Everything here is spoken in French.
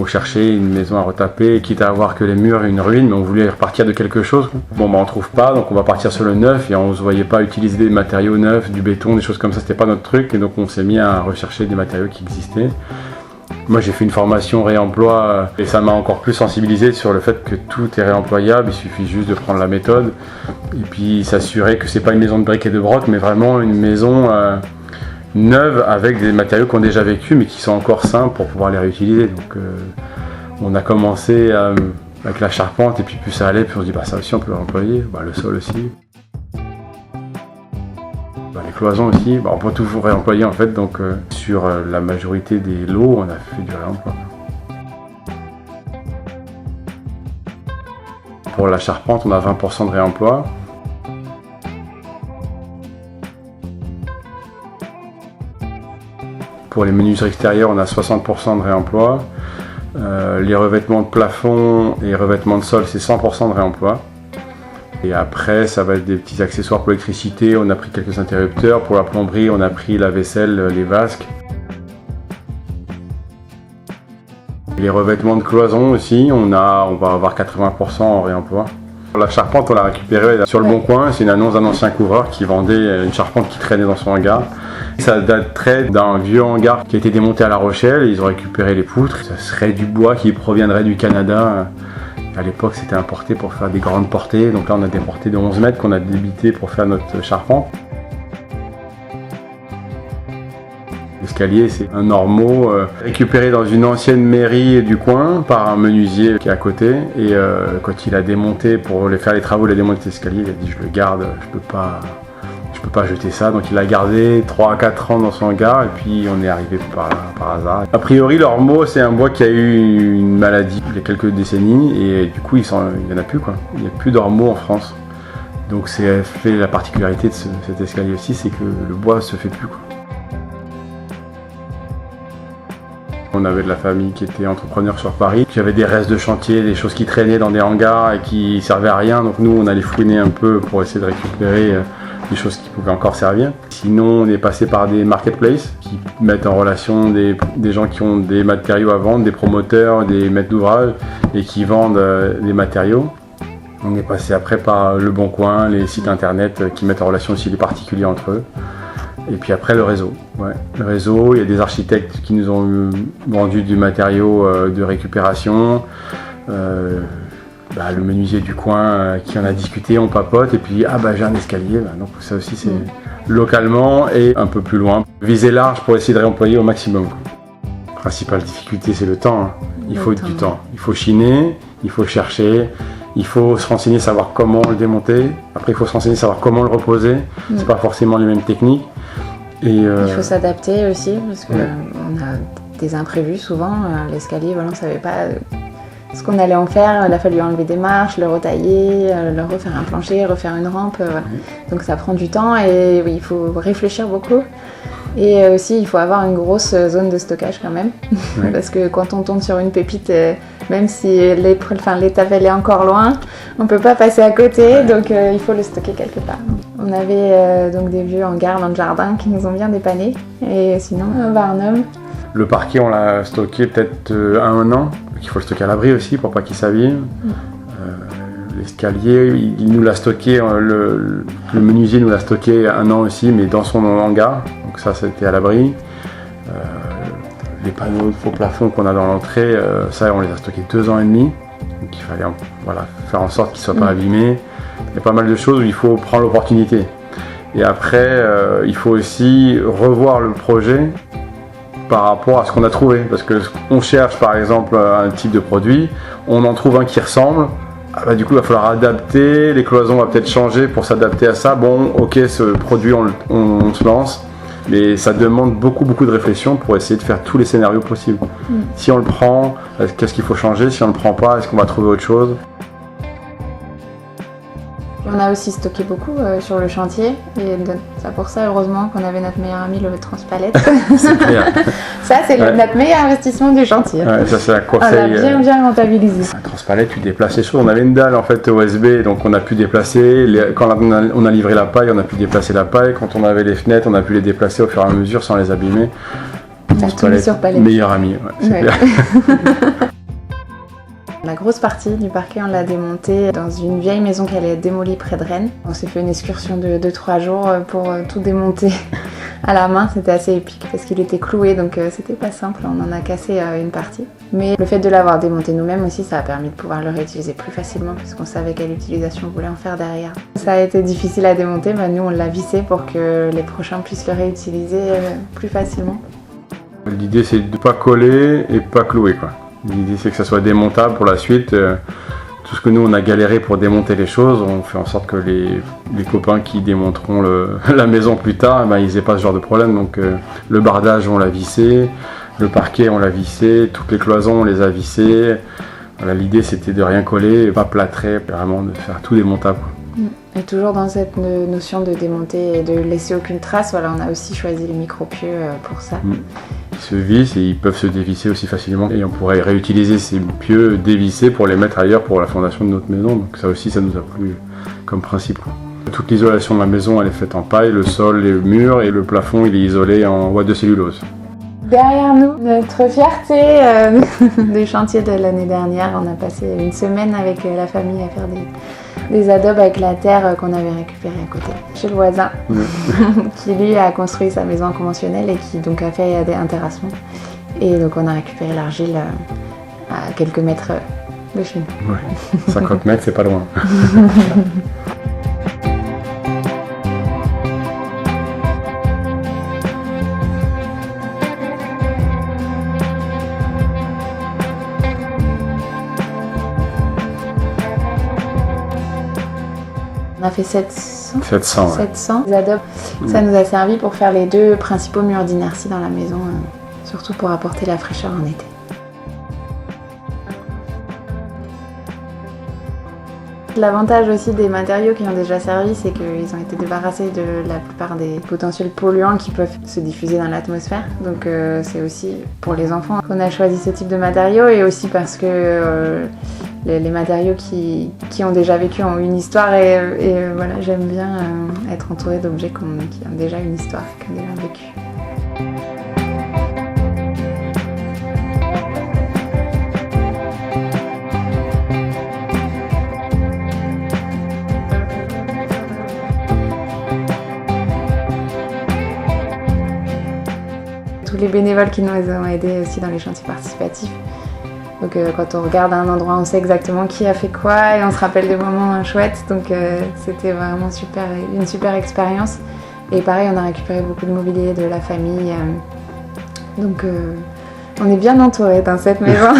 chercher une maison à retaper, quitte à avoir que les murs et une ruine, mais on voulait repartir de quelque chose. Bon, on trouve pas, donc on va partir sur le neuf, et on se voyait pas utiliser des matériaux neufs, du béton, des choses comme ça, c'était pas notre truc, et donc on s'est mis à rechercher des matériaux qui existaient. Moi j'ai fait une formation réemploi et ça m'a encore plus sensibilisé sur le fait que tout est réemployable, il suffit juste de prendre la méthode et puis s'assurer que c'est pas une maison de briques et de broc, mais vraiment une maison neuve avec des matériaux qui ont déjà vécu mais qui sont encore sains pour pouvoir les réutiliser. Donc on a commencé avec la charpente et puis plus ça allait, puis on se dit bah ça aussi on peut le réemployer, bah, le sol aussi. Les cloisons aussi, on peut toujours réemployer en fait, donc sur la majorité des lots, on a fait du réemploi. Pour la charpente, on a 20% de réemploi. Pour les menuiseries extérieures, on a 60% de réemploi. Les revêtements de plafond et revêtements de sol, c'est 100% de réemploi. Et après, ça va être des petits accessoires pour l'électricité, on a pris quelques interrupteurs. Pour la plomberie, on a pris la vaisselle, les vasques. Les revêtements de cloison aussi, on va avoir 80% en réemploi. La charpente, on l'a récupérée sur le Bon Coin. C'est une annonce d'un ancien couvreur qui vendait une charpente qui traînait dans son hangar. Ça daterait d'un vieux hangar qui a été démonté à La Rochelle. Ils ont récupéré les poutres. Ça serait du bois qui proviendrait du Canada. À l'époque, c'était importé pour faire des grandes portées. Donc là, on a des portées de 11 mètres qu'on a débitées pour faire notre charpente. L'escalier, c'est un ormeau récupéré dans une ancienne mairie du coin par un menuisier qui est à côté. Et quand il a démonté, pour faire les travaux, il a démonté l'escalier, il a dit je le garde, je peux pas jeter ça. Donc il a gardé 3 à 4 ans dans son hangar et puis on est arrivé par hasard. A priori, l'ormeau, c'est un bois qui a eu une maladie il y a quelques décennies et du coup, il n'y en a plus, quoi. Il n'y a plus d'ormeau en France. Donc c'est fait la particularité de cet escalier aussi, c'est que le bois se fait plus, quoi. On avait de la famille qui était entrepreneur sur Paris, qui avait des restes de chantier, des choses qui traînaient dans des hangars et qui servaient à rien. Donc nous, on allait fouiner un peu pour essayer de récupérer des choses qui pouvaient encore servir. Sinon, on est passé par des marketplaces qui mettent en relation des gens qui ont des matériaux à vendre, des promoteurs, des maîtres d'ouvrage et qui vendent des matériaux. On est passé après par Le Bon Coin, les sites internet qui mettent en relation aussi les particuliers entre eux. Et puis après le réseau. Ouais. Le réseau, il y a des architectes qui nous ont vendu du matériau de récupération. Le menuisier du coin qui en a discuté, on papote, et puis j'ai un escalier. Donc ça aussi c'est localement et un peu plus loin. Viser large pour essayer de réemployer au maximum. La principale difficulté, c'est le temps. Hein. Il faut du temps. Il faut chiner, il faut chercher. Il faut se renseigner, savoir comment le démonter. Après, il faut se renseigner, savoir comment le reposer. C'est pas forcément les mêmes techniques. Et il faut s'adapter aussi, parce qu'on a des imprévus souvent. L'escalier, on ne savait pas ce qu'on allait en faire. Il a fallu enlever des marches, le retailler, le refaire un plancher, refaire une rampe. Voilà. Donc ça prend du temps et oui, il faut réfléchir beaucoup. Et aussi, il faut avoir une grosse zone de stockage quand même. Parce que quand on tombe sur une pépite, même si l'étape elle est encore loin, on ne peut pas passer à côté, donc il faut le stocker quelque part. On avait donc des vieux hangars dans le jardin qui nous ont bien dépannés. Et sinon, Barnum. Le parquet, on l'a stocké peut-être à 1 an. Il faut le stocker à l'abri aussi pour pas qu'il s'abîme. L'escalier, il nous l'a stocké, le menuisier nous l'a stocké 1 an aussi, mais dans son hangar. Donc ça, c'était à l'abri. Les panneaux de faux plafond qu'on a dans l'entrée, ça, on les a stockés 2 ans et demi. Donc il fallait faire en sorte qu'ils ne soient pas abîmés. Il y a pas mal de choses où il faut prendre l'opportunité. Et après, il faut aussi revoir le projet par rapport à ce qu'on a trouvé. Parce qu'on cherche par exemple un type de produit, on en trouve un qui ressemble. Du coup, il va falloir adapter, les cloisons vont peut-être changer pour s'adapter à ça. Bon, ok, ce produit, on se lance. Mais ça demande beaucoup de réflexion pour essayer de faire tous les scénarios possibles. Si on le prend, qu'est-ce qu'il faut changer? Si on ne le prend pas, est-ce qu'on va trouver autre chose? On a aussi stocké beaucoup sur le chantier. Et c'est pour ça, heureusement, qu'on avait notre meilleur ami, le Transpalette. C'est clair. Ça, c'est notre meilleur investissement du chantier. Ouais, ça, c'est un conseil. On a bien rentabilisé. Un Transpalette, tu déplaces les choses. On avait une dalle en fait OSB, donc on a pu déplacer. Quand on a livré la paille, on a pu déplacer la paille. Quand on avait les fenêtres, on a pu les déplacer au fur et à mesure sans les abîmer. Transpalette, meilleur ami. Ouais, c'est clair. La grosse partie du parquet, on l'a démonté dans une vieille maison qui allait être démolie près de Rennes. On s'est fait une excursion de 2-3 jours pour tout démonter à la main. C'était assez épique parce qu'il était cloué, donc c'était pas simple. On en a cassé une partie. Mais le fait de l'avoir démonté nous-mêmes aussi, ça a permis de pouvoir le réutiliser plus facilement parce qu'on savait quelle utilisation on voulait en faire derrière. Ça a été difficile à démonter, mais nous on l'a vissé pour que les prochains puissent le réutiliser plus facilement. L'idée c'est de ne pas coller et pas clouer, quoi. L'idée c'est que ça soit démontable pour la suite. Tout ce que nous on a galéré pour démonter les choses, on fait en sorte que les copains qui démonteront la maison plus tard, ils n'aient pas ce genre de problème. Donc le bardage on l'a vissé, le parquet on l'a vissé, toutes les cloisons on les a vissées. Voilà, l'idée c'était de rien coller, pas plâtrer, vraiment de faire tout démontable. Et toujours dans cette notion de démonter et de laisser aucune trace, voilà, on a aussi choisi les micro-pieux pour ça. Ils se vissent et ils peuvent se dévisser aussi facilement et on pourrait réutiliser ces pieux dévissés pour les mettre ailleurs pour la fondation de notre maison. Donc ça aussi ça nous a plu comme principe, quoi. Toute l'isolation de la maison elle est faite en paille, le sol, les murs et le plafond il est isolé en ouate de cellulose. Derrière nous, notre fierté du chantier de l'année dernière, on a passé une semaine avec la famille à faire des adobes avec la terre qu'on avait récupérée à côté, chez le voisin, qui lui a construit sa maison conventionnelle et qui donc a fait un terrassement. Et donc on a récupéré l'argile à quelques mètres de chez nous. Ouais. 50 mètres, c'est pas loin. On a fait 700 adobes. Ça nous a servi pour faire les 2 principaux murs d'inertie dans la maison, surtout pour apporter la fraîcheur en été. L'avantage aussi des matériaux qui ont déjà servi, c'est qu'ils ont été débarrassés de la plupart des potentiels polluants qui peuvent se diffuser dans l'atmosphère. Donc c'est aussi pour les enfants qu'on a choisi ce type de matériaux et aussi parce que les matériaux qui ont déjà vécu ont une histoire et voilà, j'aime bien être entourée d'objets qui ont déjà une histoire, qui ont déjà vécu. Tous les bénévoles qui nous ont aidés aussi dans les chantiers participatifs. Donc quand on regarde un endroit, on sait exactement qui a fait quoi et on se rappelle des moments chouettes. Donc c'était vraiment une super expérience. Et pareil, on a récupéré beaucoup de mobilier de la famille. Donc on est bien entourés dans cette maison.